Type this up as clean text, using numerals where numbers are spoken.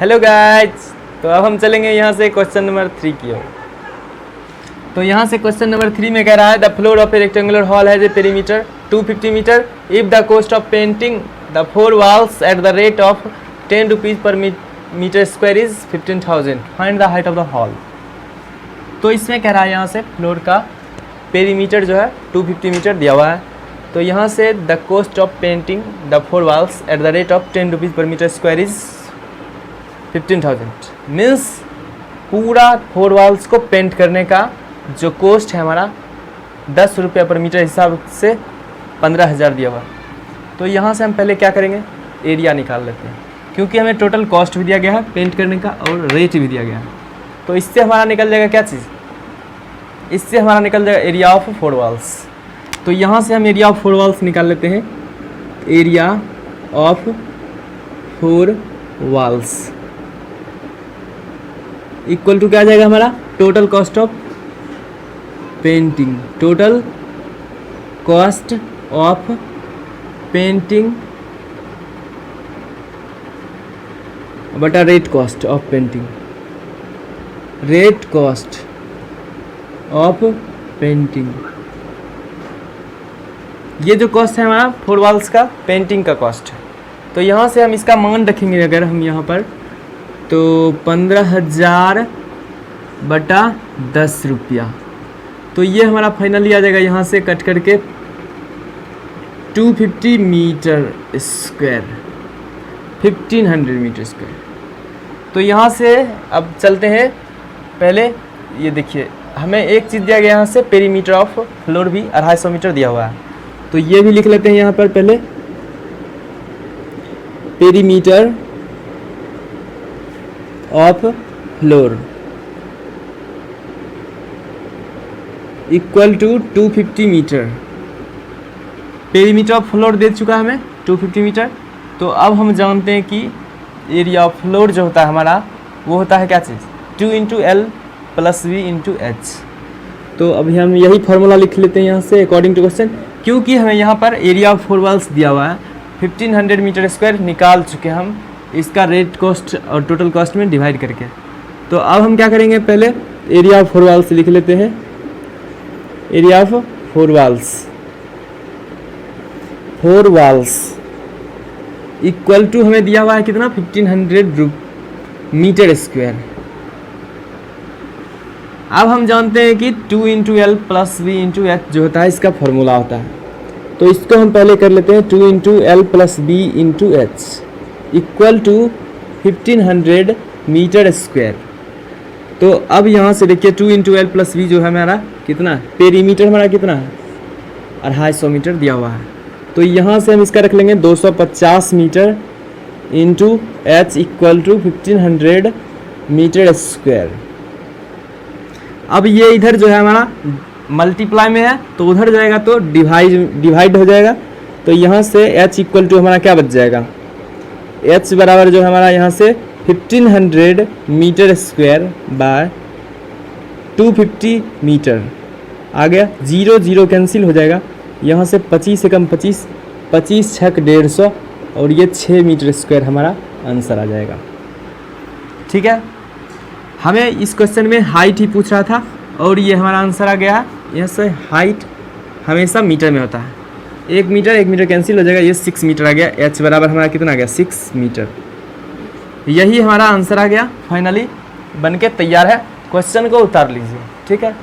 Hello guys, तो अब हम चलेंगे यहाँ से क्वेश्चन नंबर 3 की ओर। तो यहाँ से क्वेश्चन नंबर 3 में कह रहा है the floor of a rectangular hall has a perimeter 250 metre if the cost of painting the 4 walls at the rate of 10 rupees per metre square is 15,000, find the height of the hall. तो इसमें कह रहा है यहाँ से floor का perimeter जो है 250 मीटर दिया हुआ है। तो यहाँ से the cost of painting the 4 walls at the rate of 10 rupees per metre square is 15,000, means पूरा 4 वॉल्स को पेंट करने का जो कॉस्ट है हमारा 10 रुपये पर मीटर हिसाब से 15,000 दिया हुआ। तो यहाँ से हम पहले क्या करेंगे, एरिया निकाल लेते हैं, क्योंकि हमें टोटल कॉस्ट भी दिया गया है पेंट करने का और रेट भी दिया गया है। तो इससे हमारा निकल जाएगा क्या चीज़, इससे हमारा निकल जाएगा एरिया ऑफ 4 वॉल्स। तो यहाँ से हम एरिया ऑफ 4 वॉल्स निकाल लेते हैं। Area of 4 walls equal to क्या आ जाएगा हमारा, total cost of painting, total cost of painting बटा rate cost of painting, rate cost of painting. ये जो कॉस्ट है हमारा 4 वॉल्स का पेंटिंग का कॉस्ट है। तो यहाँ से हम इसका मान रखेंगे अगर हम यहाँ पर, तो 15,000 बटा 10 रुपया। तो ये हमारा फाइनली आ जाएगा यहाँ से कट करके 250 मीटर स्क्वायर, 1500 मीटर स्क्वायर। तो यहाँ से अब चलते हैं, पहले ये देखिए हमें एक चीज़ दिया गया यहाँ से पेरीमीटर ऑफ फ्लोर भी 250 मीटर दिया हुआ है। तो ये भी लिख लेते हैं यहाँ पर पहले, perimeter of floor equal to 250 metre. Perimeter of floor दे चुका है हमें 250 मीटर। तो अब हम जानते हैं कि एरिया ऑफ फ्लोर जो होता है हमारा वो होता है क्या चीज़, 2 × L + V × H। तो अभी हम यही फार्मूला लिख लेते हैं यहाँ से अकॉर्डिंग टू क्वेश्चन, क्योंकि हमें यहाँ पर एरिया ऑफ 4 वॉल्स दिया हुआ है 1500 मीटर स्क्वायर निकाल चुके हम इसका रेट कॉस्ट और टोटल कॉस्ट में डिवाइड करके। तो अब हम क्या करेंगे, पहले एरिया ऑफ 4 वॉल्स लिख लेते हैं। Area of 4 walls equal to हमें दिया हुआ है कितना, 1500 मीटर स्क्वायर। अब हम जानते हैं कि 2 × L + V × H जो होता है इसका फॉर्मूला होता है। तो इसको हम पहले कर लेते हैं, 2 × L + V × H equal to 1500 metre square. तो अब यहाँ से देखिए 2 × L + V जो है हमारा कितना, पेरीमीटर हमारा कितना है 250 मीटर दिया हुआ है। तो यहाँ से हम इसका रख लेंगे 250 metre × H equal to 1500 metre square. अब ये इधर जो है हमारा मल्टीप्लाई में है तो उधर जाएगा तो डिवाइड हो जाएगा। तो यहाँ से H इक्वल टू हमारा क्या बच जाएगा, H बराबर जो हमारा यहाँ से 1500 मीटर स्क्वायर बाय 250 मीटर आ गया। 0 0 कैंसिल हो जाएगा, यहाँ से 25 से कम 25, 25 × 6 150 और ये 6 मीटर स्क्वायर हमारा आंसर आ जाएगा। ठीक है, हमें इस क्वेश्चन में हाइट ही पूछ रहा था और ये हमारा आंसर आ गया। यहाँ से हाइट हमेशा मीटर में होता है, 1 मीटर कैंसिल हो जाएगा, ये 6 मीटर आ गया। H बराबर हमारा कितना आ गया, 6 मीटर। यही हमारा आंसर आ गया, फाइनली बन के तैयार है। क्वेश्चन को उतार लीजिए, ठीक है।